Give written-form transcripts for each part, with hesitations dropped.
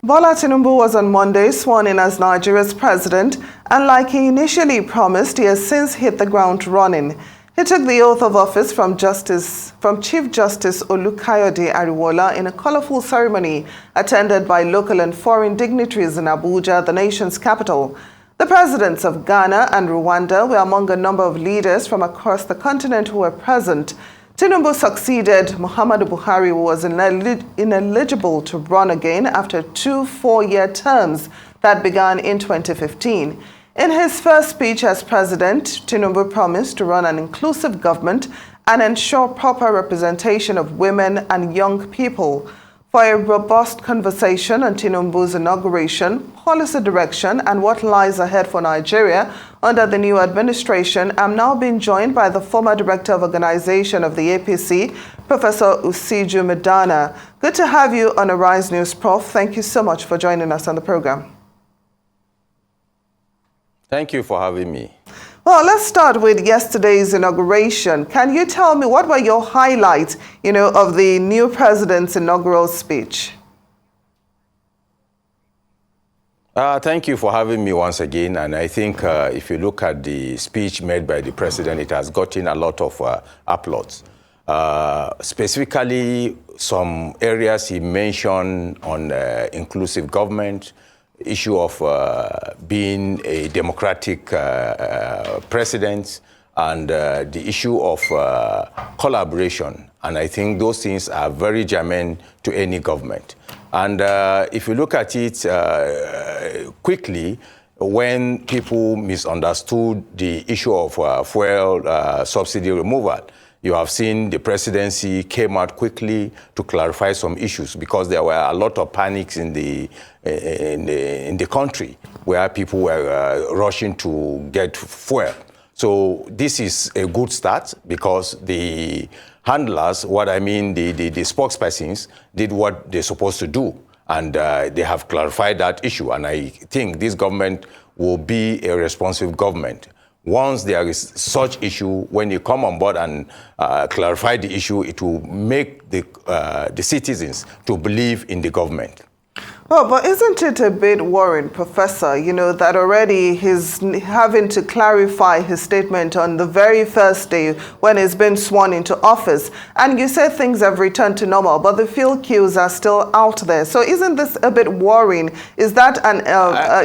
Bola Tinubu was on Monday sworn in as Nigeria's president, and like he initially promised, he has since hit the ground running. He took the oath of office from Chief Justice Olukayode Ariwola in a colorful ceremony attended by local and foreign dignitaries in Abuja, the nation's capital. The presidents of Ghana and Rwanda were among a number of leaders from across the continent who were present. Tinubu succeeded Muhammadu Buhari, who was ineligible to run again after 2 four-year terms that began in 2015. In his first speech as president, Tinubu promised to run an inclusive government and ensure proper representation of women and young people. For a robust conversation on Tinubu's inauguration, policy direction, and what lies ahead for Nigeria under the new administration, I'm now being joined by the former Director of Organization of the APC, Professor Usiju Medaner. Good to have you on Arise News, Prof. Thank you so much for joining us on the program. Thank you for having me. Well, let's start with yesterday's inauguration. Can you tell me what were your highlights, of the new president's inaugural speech? Thank you for having me once again. And I think if you look at the speech made by the president, it has gotten a lot of applause. Specifically, some areas he mentioned on inclusive government, issue of being a democratic president, and the issue of collaboration. And I think those things are very germane to any government. And if you look at it quickly, when people misunderstood the issue of fuel subsidy removal, you have seen the presidency came out quickly to clarify some issues, because there were a lot of panics in the country where people were rushing to get fuel. So this is a good start, because the handlers, the spokespersons, did what they're supposed to do, and they have clarified that issue. And I think this government will be a responsive government. Once there is such issue, when you come on board and clarify the issue, it will make the citizens to believe in the government. Well, but isn't it a bit worrying, Professor, that already he's having to clarify his statement on the very first day when he's been sworn into office? And you said things have returned to normal, but the field queues are still out there. So isn't this a bit worrying? Is that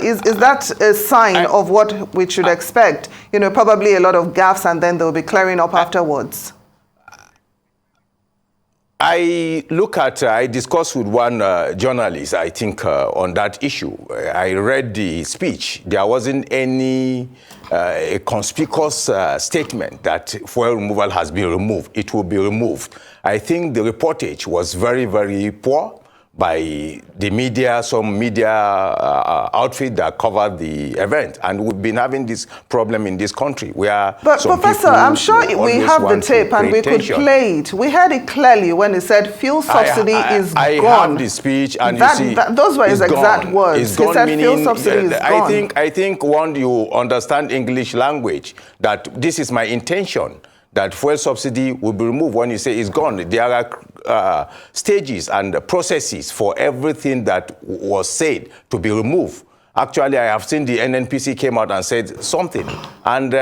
is that a sign of what we should expect? Probably a lot of gaffes, and then they'll be clearing up afterwards. I discussed with one journalist, I think, on that issue. I read the speech. There wasn't any a conspicuous statement that fuel removal has been removed. It will be removed. I think the reportage was very, very poor by the media, some media outfit that covered the event. And we've been having this problem in this country. But Professor, I'm sure we have the tape and we could play it. We heard it clearly when he said fuel subsidy is gone. I have the speech, and those were his exact words. He said fuel subsidy is gone. I think when you understand English language, that this is my intention, that fuel subsidy will be removed. When you say it's gone, there are stages and processes for everything that was said to be removed. Actually, I have seen the NNPC came out and said something. And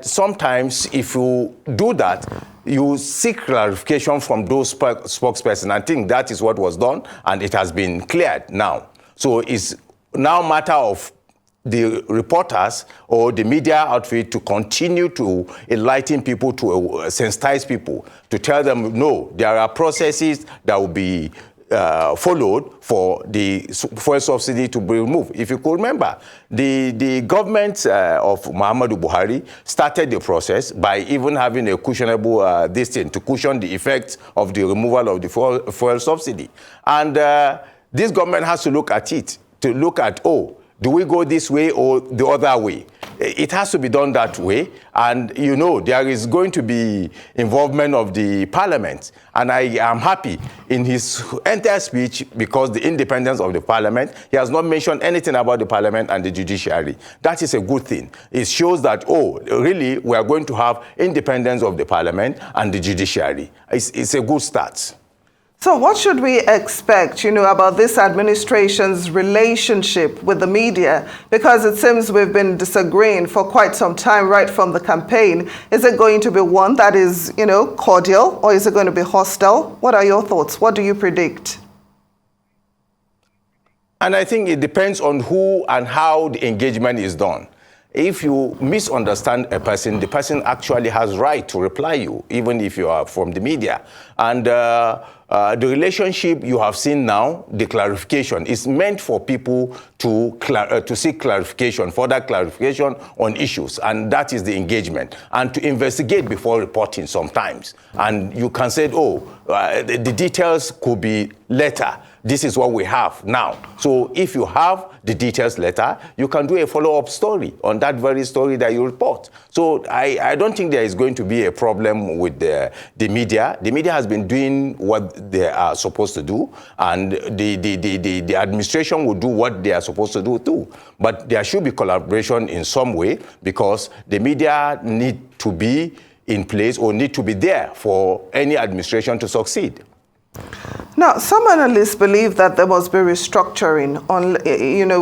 sometimes if you do that, you seek clarification from those spokespersons. I think that is what was done, and it has been cleared now. So it's now a matter of the reporters or the media outfit to continue to enlighten people, to sensitize people, to tell them, no, there are processes that will be followed for the fuel subsidy to be removed. If you could remember, the government of Muhammadu Buhari started the process by even having a cushionable to cushion the effects of the removal of the fuel subsidy. And this government has to look at it, to look at, do we go this way or the other way? It has to be done that way. And, there is going to be involvement of the parliament. And I am happy in his entire speech, because the independence of the parliament, he has not mentioned anything about the parliament and the judiciary. That is a good thing. It shows that, really, we are going to have independence of the parliament and the judiciary. It's a good start. So what should we expect, about this administration's relationship with the media? Because it seems we've been disagreeing for quite some time right from the campaign. Is it going to be one that is, cordial, or is it going to be hostile? What are your thoughts? What do you predict? And I think it depends on who and how the engagement is done. If you misunderstand a person, the person actually has right to reply you, even if you are from the media. And the relationship you have seen now, the clarification, is meant for people to seek clarification, further clarification on issues, and that is the engagement. And to investigate before reporting sometimes. And you can say, the details could be later. This is what we have now. So if you have the details later, you can do a follow-up story on that very story that you report. So I don't think there is going to be a problem with the media. The media has been doing what they are supposed to do, and the administration will do what they are supposed to do too. But there should be collaboration in some way, because the media need to be in place or need to be there for any administration to succeed. Now, some analysts believe that there must be restructuring.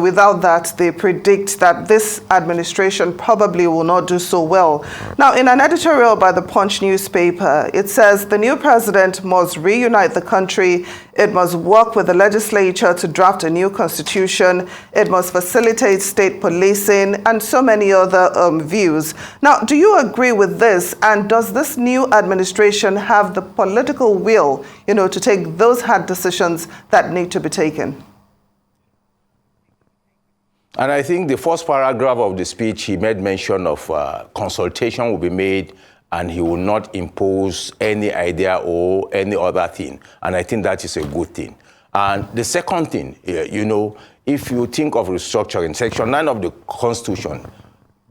Without that, they predict that this administration probably will not do so well. Now, in an editorial by the Punch newspaper, it says the new president must reunite the country. It must work with the legislature to draft a new constitution. It must facilitate state policing, and so many other views. Now, do you agree with this? And does this new administration have the political will, to take those hard decisions that need to be taken? And I think the first paragraph of the speech, he made mention of consultation will be made, and he will not impose any idea or any other thing. And I think that is a good thing. And the second thing, if you think of restructuring, Section 9 of the Constitution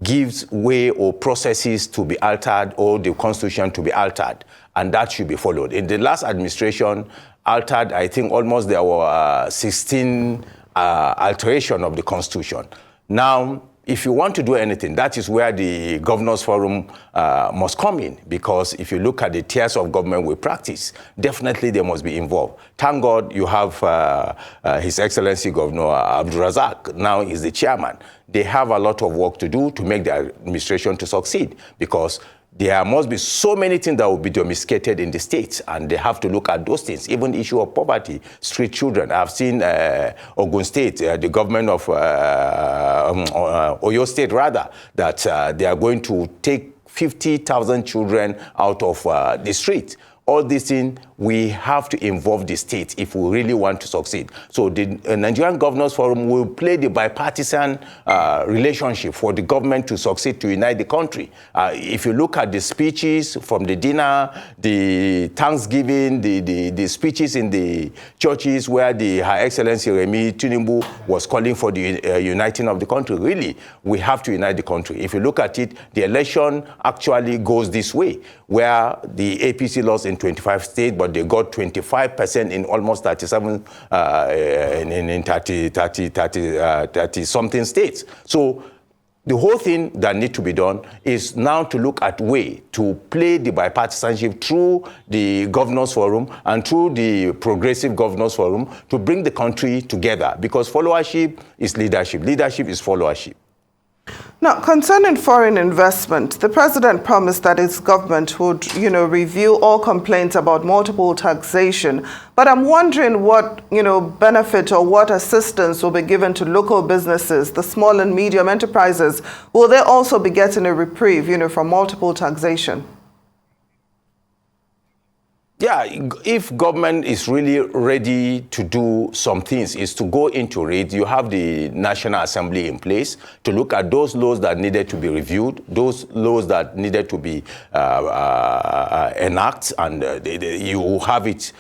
gives way or processes to be altered, or the Constitution to be altered, and that should be followed. In the last administration, altered, I think almost there were 16 alteration of the Constitution. Now, if you want to do anything, that is where the Governors Forum must come in, because if you look at the tiers of government we practice, definitely they must be involved. Thank God you have His Excellency Governor Abdulrazak, now is the chairman. They have a lot of work to do to make the administration to succeed, because there must be so many things that will be domesticated in the states, and they have to look at those things. Even the issue of poverty, street children. I've seen Ogun State, the government of Oyo State, rather, that they are going to take 50,000 children out of the street. All these things, we have to involve the state if we really want to succeed. So the Nigerian Governors Forum will play the bipartisan relationship for the government to succeed, to unite the country. If you look at the speeches from the dinner, the Thanksgiving, the speeches in the churches where Her Excellency Tinubu was calling for the uniting of the country, really, we have to unite the country. If you look at it, the election actually goes this way, where the APC lost in 25 states, but they got 25% in almost 37, in 30 something states. So the whole thing that needs to be done is now to look at way to play the bipartisanship through the Governors Forum and through the Progressive Governors Forum to bring the country together, because followership is leadership. Leadership is followership. Now, concerning foreign investment, the president promised that his government would, review all complaints about multiple taxation. But I'm wondering what, benefit or what assistance will be given to local businesses, the small and medium enterprises. Will they also be getting a reprieve, from multiple taxation? Yeah, if government is really ready to do some things, is to go into it. You have the National Assembly in place to look at those laws that needed to be reviewed, those laws that needed to be enacted, and you have it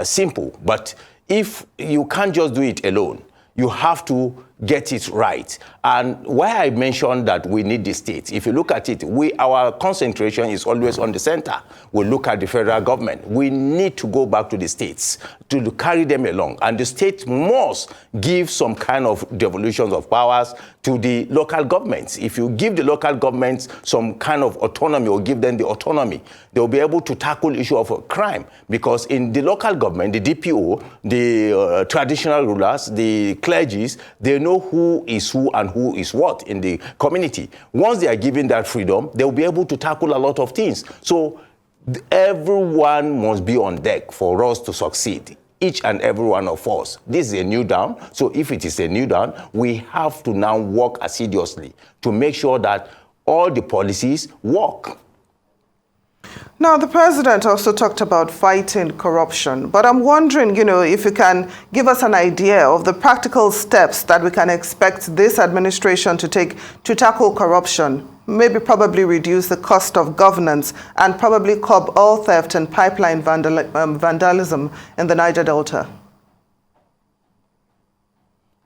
simple. But if you can't just do it alone, you have to get it right. And why I mentioned that we need the states, if you look at it, our concentration is always on the center. We look at the federal government. We need to go back to the states to carry them along. And the state must give some kind of devolutions of powers to the local governments. If you give the local governments some kind of autonomy or give them the autonomy, they'll be able to tackle issue of crime. Because in the local government, the DPO, the traditional rulers, the clergies, they know who is who and who is what in the community. Once they are given that freedom, they'll be able to tackle a lot of things. So everyone must be on deck for us to succeed. Each and every one of us. This is a new dawn. So if it is a new dawn, we have to now work assiduously to make sure that all the policies work. Now, the president also talked about fighting corruption, but I'm wondering, if you can give us an idea of the practical steps that we can expect this administration to take to tackle corruption, maybe probably reduce the cost of governance and probably curb all theft and pipeline vandalism in the Niger Delta.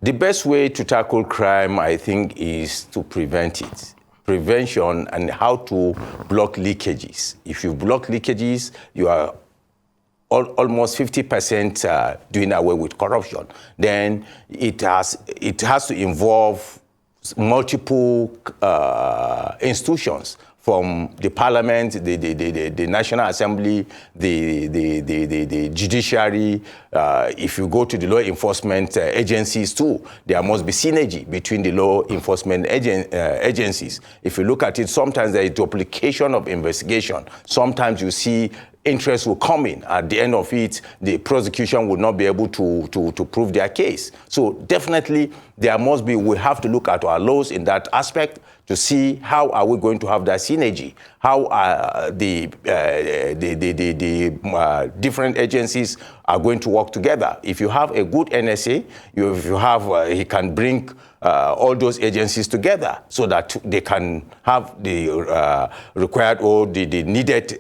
The best way to tackle crime, I think, is to prevent it. Prevention and how to block leakages. If you block leakages, you are almost 50% doing away with corruption. Then it has to involve multiple institutions, from the parliament, the National Assembly, the judiciary. If you go to the law enforcement agencies too, there must be synergy between the law enforcement agencies. If you look at it, sometimes there is duplication of investigation. Sometimes you see interest will come in. At the end of it, the prosecution will not be able to prove their case. So definitely, we have to look at our laws in that aspect to see how are we going to have that synergy, how the different agencies are going to work together. If you have a good NSA, he can bring all those agencies together so that they can have the required or the needed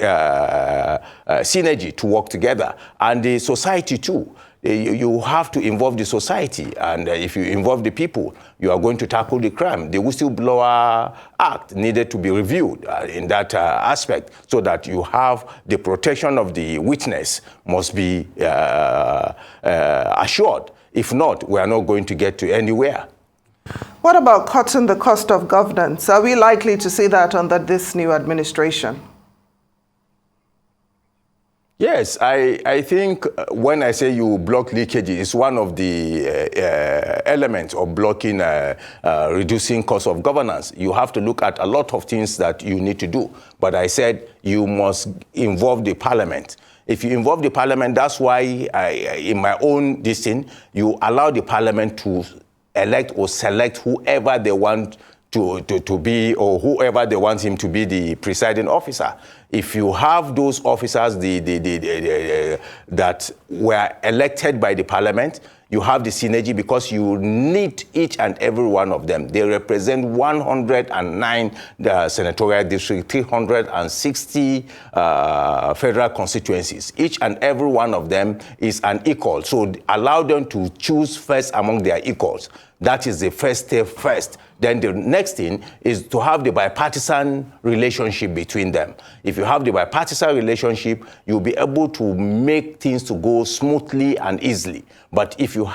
synergy to work together. And the society too. You have to involve the society, and if you involve the people, you are going to tackle the crime. The Whistleblower Act needed to be reviewed in that aspect, so that you have the protection of the witness must be assured. If not, we are not going to get to anywhere. What about cutting the cost of governance? Are we likely to see that under this new administration? Yes, I think when I say you block leakage, it's one of the elements of blocking, reducing cost of governance. You have to look at a lot of things that you need to do. But I said you must involve the parliament. If you involve the parliament, that's why in my own listing, you allow the parliament to elect or select whoever they want to be, or whoever they want him to be the presiding officer. If you have those officers that were elected by the parliament, you have the synergy because you need each and every one of them. They represent 109 senatorial districts, 360 federal constituencies. Each and every one of them is an equal. So allow them to choose first among their equals. That is the first step first. Then the next thing is to have the bipartisan relationship between them. If you have the bipartisan relationship, you'll be able to make things to go smoothly and easily. But if you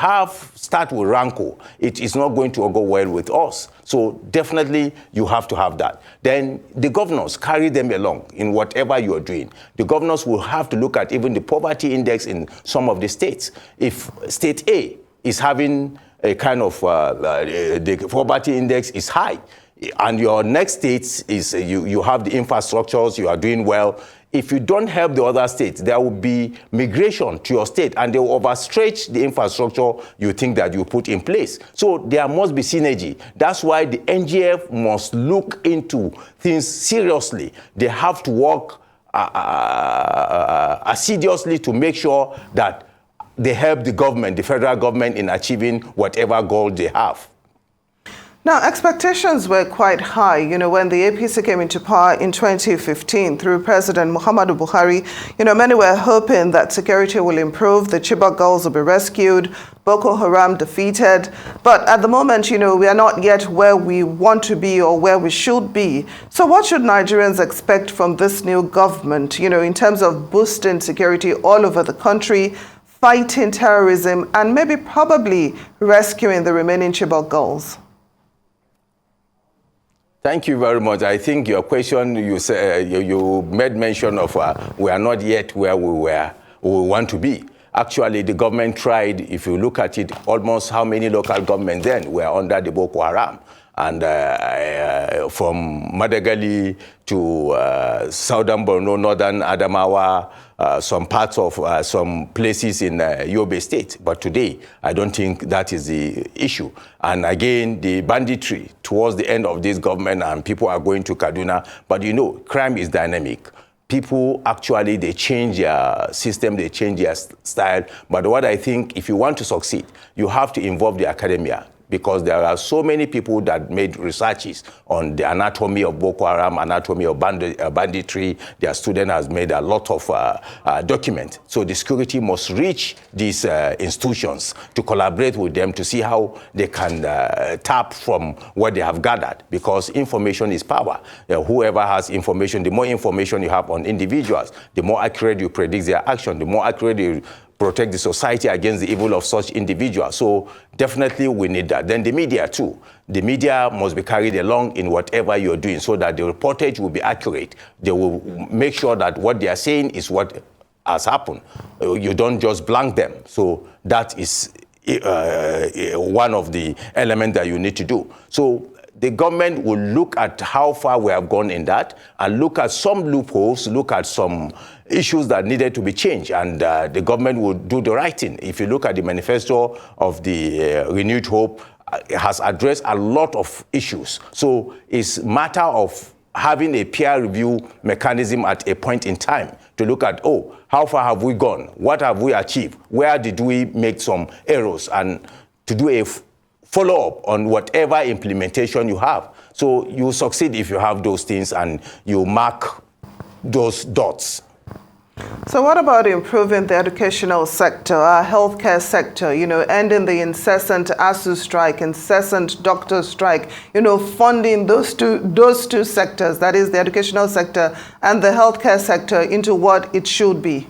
start with rancor, it is not going to go well with us. So definitely you have to have that. Then the governors, carry them along in whatever you are doing. The governors will have to look at even the poverty index in some of the states. If state A is having a kind of, the poverty index is high, and your next state is, you have the infrastructures, you are doing well. If you don't help the other states, there will be migration to your state, and they will overstretch the infrastructure you think that you put in place. So there must be synergy. That's why the NGF must look into things seriously. They have to work assiduously to make sure that they help the government, the federal government, in achieving whatever goal they have. Now, expectations were quite high, when the APC came into power in 2015 through President Muhammadu Buhari. Many were hoping that security will improve, the Chibok girls will be rescued, Boko Haram defeated. But at the moment, we are not yet where we want to be or where we should be. So what should Nigerians expect from this new government, in terms of boosting security all over the country, fighting terrorism, and maybe probably rescuing the remaining Chibok girls? Thank you very much. I think your question, you made mention of we are not yet where we want to be. Actually, the government tried, if you look at it, almost how many local governments then were under the Boko Haram. And from Madagali to southern Borno, northern Adamawa, some parts of some places in Yobe State. But today, I don't think that is the issue. And again, the banditry towards the end of this government, and people are going to Kaduna. But crime is dynamic. People actually, they change their system, they change their style. But what I think, if you want to succeed, you have to involve the academia, because there are so many people that made researches on the anatomy of Boko Haram, anatomy of banditry. Their student has made a lot of documents. So the security must reach these institutions to collaborate with them to see how they can tap from what they have gathered, because information is power. Whoever has information, the more information you have on individuals, the more accurate you predict their action, the more accurate you protect the society against the evil of such individuals. So definitely we need that. Then the media too. The media must be carried along in whatever you're doing so that the reportage will be accurate. They will make sure that what they are saying is what has happened. You don't just blank them. So that is one of the elements that you need to do. So the government will look at how far we have gone in that and look at some loopholes, look at some issues that needed to be changed, and the government will do the right thing. If you look at the manifesto of the Renewed Hope, it has addressed a lot of issues. So it's a matter of having a peer review mechanism at a point in time to look at, how far have we gone? What have we achieved? Where did we make some errors? And to do a follow-up on whatever implementation you have. So you succeed if you have those things and you mark those dots. So what about improving the educational sector, our healthcare sector, ending the incessant ASU strike, incessant doctor strike, funding those two sectors, that is the educational sector and the healthcare sector, into what it should be?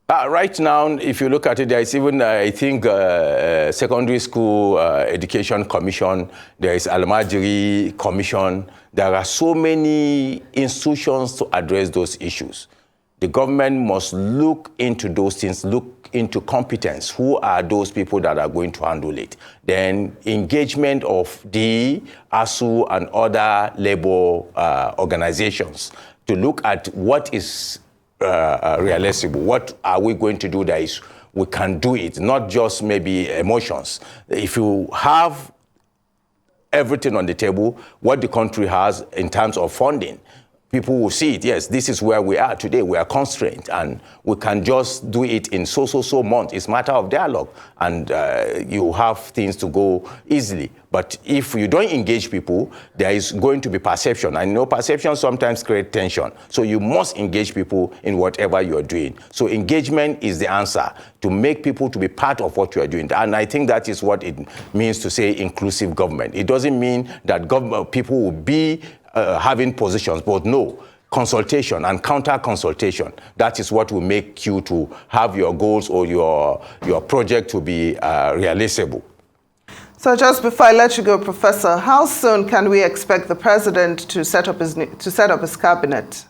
Right now, if you look at it, there is even, I think, Secondary School Education Commission, there is Almajiri Commission. There are so many institutions to address those issues. The government must look into those things, look into competence. Who are those people that are going to handle it? Then engagement of the ASU and other labor organizations to look at what is realistic. What are we going to do that is we can do it, not just maybe emotions. If you have everything on the table, what the country has in terms of funding, people will see it. Yes, this is where we are today. We are constrained, and we can just do it in so months. It's a matter of dialogue, and you have things to go easily. But if you don't engage people, there is going to be perception. And perception sometimes creates tension. So you must engage people in whatever you're doing. So engagement is the answer to make people to be part of what you are doing. And I think that is what it means to say inclusive government. It doesn't mean that people will be having positions, but no, consultation and counter-consultation. That is what will make you to have your goals or your project to be realizable. So just before I let you go, Professor, how soon can we expect the president to set up his cabinet?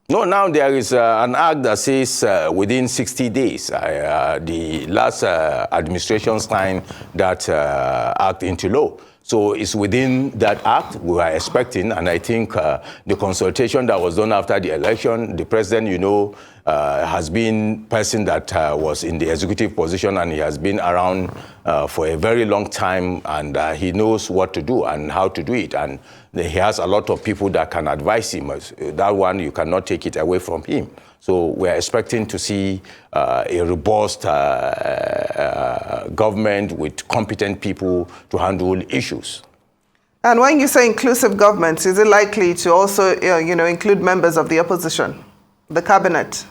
No, now there is an act that says within 60 days. The last administration signed that act into law. So it's within that act we are expecting, and I think the consultation that was done after the election, the president, has been person that was in the executive position, and he has been around for a very long time, and he knows what to do and how to do it, and he has a lot of people that can advise him. That one, you cannot take it away from him. So we're expecting to see a robust government with competent people to handle issues. And when you say inclusive government, is it likely to also include members of the opposition, the cabinet?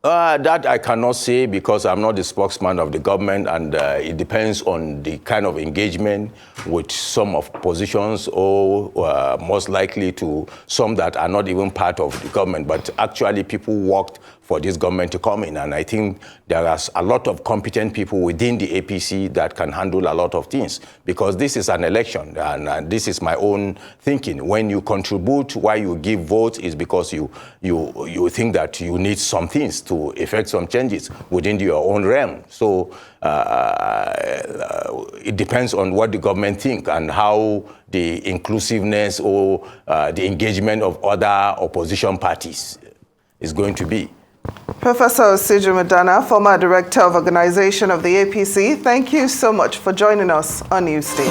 That I cannot say, because I'm not the spokesman of the government, and it depends on the kind of engagement with some of positions, or most likely to some that are not even part of the government, but actually people worked for this government to come in. And I think there are a lot of competent people within the APC that can handle a lot of things, because this is an election, and this is my own thinking. When you contribute, why you give votes is because you think that you need some things to effect some changes within your own realm. So it depends on what the government think and how the inclusiveness or the engagement of other opposition parties is going to be. Professor Subsidy Medaner, former Director of Organization of the APC, thank you so much for joining us on Newsday.